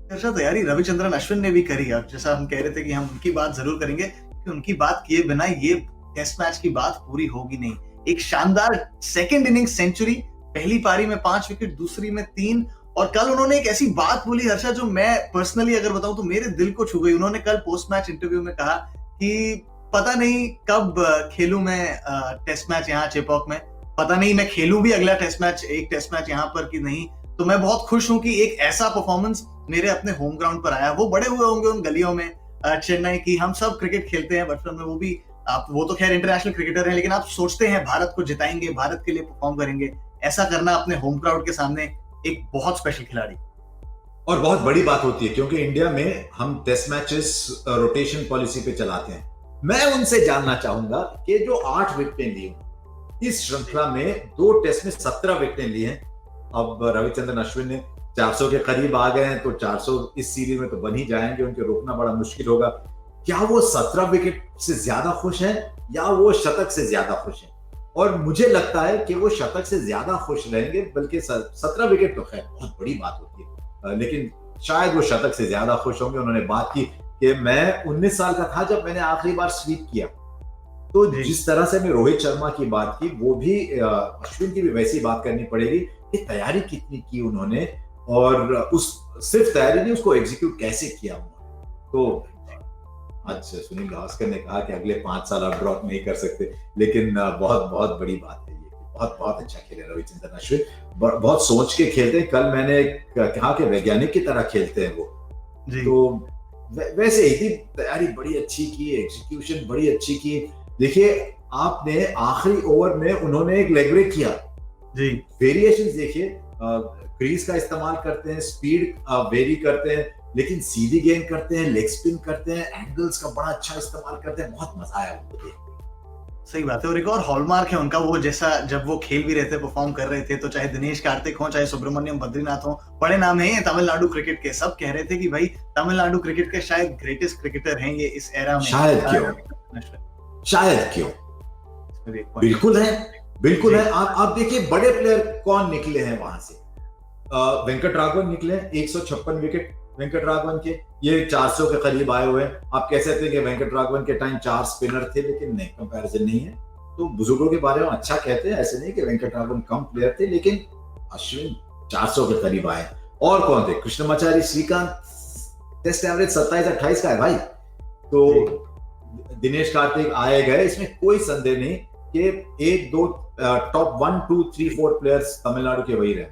चर्चा तैयारी रविचंद्रन अश्विन ने भी करी। अब जैसा हम कह रहे थे कि हम उनकी बात जरूर करेंगे, कि उनकी बात किए बिना ये टेस्ट मैच की बात पूरी होगी नहीं। एक शानदार सेकंड इनिंग सेंचुरी, पहली पारी में 5 विकेट, दूसरी में 3। और कल उन्होंने एक ऐसी बात बोली हर्षा, जो मैं पर्सनली अगर बताऊं तो मेरे दिल को छू गई। उन्होंने कल पोस्ट मैच इंटरव्यू में कहा कि पता नहीं कब खेलूं मैं टेस्ट मैच यहाँ चेपॉक में, पता नहीं मैं खेलूं भी अगला टेस्ट मैच, एक टेस्ट मैच यहाँ पर कि नहीं। तो मैं बहुत खुश हूं कि एक ऐसा परफॉर्मेंस मेरे अपने होम ग्राउंड पर आया। वो बड़े हुए होंगे उन गलियों में चेन्नई की, हम सब क्रिकेट खेलते हैं बचपन में, वो भी आप, वो तो खैर इंटरनेशनल क्रिकेटर हैं, लेकिन आप सोचते हैं भारत को जिताएंगे, भारत के लिए परफॉर्म करेंगे। ऐसा करना अपने होम क्राउड के सामने, एक बहुत स्पेशल खिलाड़ी और बहुत बड़ी बात होती है, क्योंकि इंडिया में हम टेस्ट मैचेस रोटेशन पॉलिसी पे चलाते हैं। मैं उनसे जानना चाहूंगा कि जो 8 विकेटें ली इस श्रृंखला में, 2 टेस्ट में 17 विकेटें ली हैं। अब रविचंद्रन अश्विन ने 400 के करीब आ गए हैं, तो 400 इस सीरीज में तो बन ही जाएंगे, उनके रोकना बड़ा मुश्किल होगा। क्या वो 17 विकेट से ज्यादा खुश हैं या वो शतक से ज्यादा खुश हैं? और मुझे लगता है कि वो शतक से ज्यादा खुश रहेंगे, बल्कि 17 विकेट तो खैर बहुत बड़ी बात होती है, लेकिन शायद वो शतक से ज्यादा खुश होंगे। उन्होंने बात की कि मैं 19 साल का था जब मैंने आखिरी बार स्वीप किया। तो जिस तरह से मैं रोहित शर्मा की बात की, वो भी अश्विन की भी वैसी बात करनी पड़ेगी कि तैयारी कितनी की उन्होंने, और उस सिर्फ तैयारी नहीं, उसको एग्जीक्यूट कैसे किया उन्होंने। तो आज सुनील गावस्कर ने कहा कि अगले 5 साल आप ड्रॉप नहीं कर सकते, लेकिन बहुत बहुत बड़ी बात है ये, बहुत बहुत अच्छा खेले रविचंद्रन अश्विन, बहुत सोच के खेलते हैं। कल मैंने कहा कि वैज्ञानिक की तरह खेलते हैं वो जी। तो वैसे ही थी, तैयारी बड़ी अच्छी की, एग्जीक्यूशन बड़ी अच्छी की। देखिए, आपने आखिरी ओवर में उन्होंने एक लेग ब्रेक किया जी, वेरिएशंस देखिए, क्रीज का इस्तेमाल करते हैं, स्पीड वेरी करते हैं, लेकिन सीधी गेंद करते हैं, लेग स्पिन करते हैं, एंगल्स का बड़ा अच्छा इस्तेमाल करते हैं। बहुत मजा आया उनको देख। सही बात है। और एक और हॉलमार्क है उनका, वो जैसा जब वो खेल भी रहे थे, परफॉर्म कर रहे थे, तो चाहे दिनेश कार्तिक हो, चाहे सुब्रमण्यम बद्रीनाथ हो, बड़े नाम हैं तमिलनाडु क्रिकेट के। सब कह रहे थे कि भाई तमिलनाडु क्रिकेट के शायद ग्रेटेस्ट क्रिकेटर हैं ये इस एरा में। शायद क्यों बिल्कुल है, बिल्कुल है। आप देखिए बड़े प्लेयर कौन निकले हैं वहां से। वेंकट राघवन निकले, 156 विकेट वेंकट राघवन के, ये 400 के करीब आए हुए हैं। आप कह सकते हैं कि वेंकट राघवन के टाइम 4 स्पिनर थे, लेकिन नहीं, कंपैरिजन नहीं है। तो बुजुर्गों के बारे में अच्छा कहते हैं, ऐसे नहीं कि वेंकट राघवन कम प्लेयर थे, लेकिन अश्विन 400 के करीब आए। और कौन थे? कृष्णमाचारी, श्रीकांत, टेस्ट एवरेज 27-28 का है भाई। तो दिनेश कार्तिक आए गए, इसमें कोई संदेह नहीं कि 1-2 टॉप 1, 2, 3, 4 प्लेयर्स तमिलनाडु के वही रहे।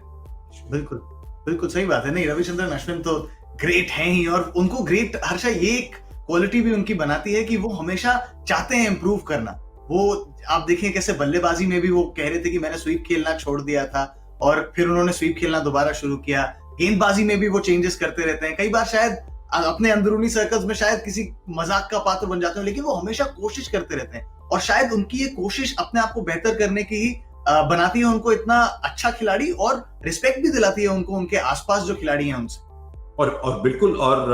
बिल्कुल बिल्कुल सही बात है। नहीं, रविचंद्रन अश्विन तो ग्रेट हैं ही, और उनको ग्रेट हर्षा ये एक क्वालिटी भी उनकी बनाती है कि वो हमेशा चाहते हैं इंप्रूव करना। वो आप देखिए कैसे बल्लेबाजी में भी वो कह रहे थे कि मैंने स्वीप खेलना छोड़ दिया था, और फिर उन्होंने स्वीप खेलना दोबारा शुरू किया। गेंदबाजी में भी वो चेंजेस करते रहते हैं। कई बार शायद अपने अंदरूनी सर्कल्स में शायद किसी मजाक का पात्र बन जाते हैं, लेकिन वो हमेशा कोशिश करते रहते हैं, और शायद उनकी ये कोशिश अपने आप को बेहतर करने की ही बनाती है उनको इतना अच्छा खिलाड़ी, और रिस्पेक्ट भी दिलाती है उनको उनके आसपास जो खिलाड़ी हैं उनसे। और बिल्कुल, और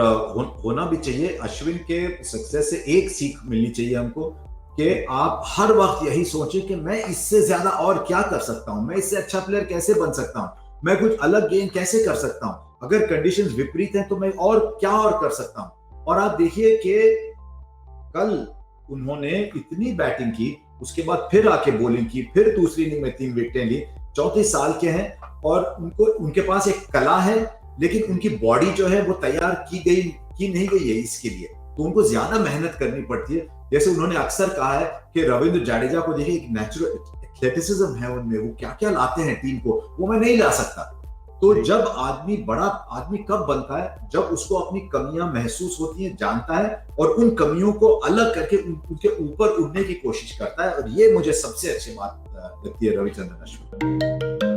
होना भी चाहिए। अश्विन के सक्सेस से एक सीख मिलनी चाहिए हमको, कि आप हर वक्त यही सोचें कि मैं इससे ज्यादा और क्या कर सकता हूं, मैं इससे अच्छा प्लेयर कैसे बन सकता हूं, मैं कुछ अलग गेम कैसे कर सकता हूं, अगर कंडीशंस विपरीत हैं तो मैं और क्या और कर सकता हूं। और आप देखिए कि कल उन्होंने इतनी बैटिंग की, उसके बाद फिर आके बॉलिंग की, फिर दूसरी इनिंग में 3 विकेटें ली। 34 साल के हैं, और उनके पास एक कला है, लेकिन उनकी बॉडी जो है वो तैयार की नहीं गई है इसके लिए, तो उनको ज्यादा मेहनत करनी पड़ती है। जैसे उन्होंने अक्सर कहा है कि रविंद्र जडेजा को देखिए, एक नेचुरल एथलेटिसिज्म है उनमें, वो क्या क्या लाते हैं टीम को, वो मैं नहीं ला सकता। तो जब बड़ा आदमी कब बनता है? जब उसको अपनी कमियां महसूस होती हैं, जानता है, और उन कमियों को अलग करके उनके ऊपर उड़ने की कोशिश करता है। और ये मुझे सबसे अच्छी बात लगती है रविचंद्रन अश्विन।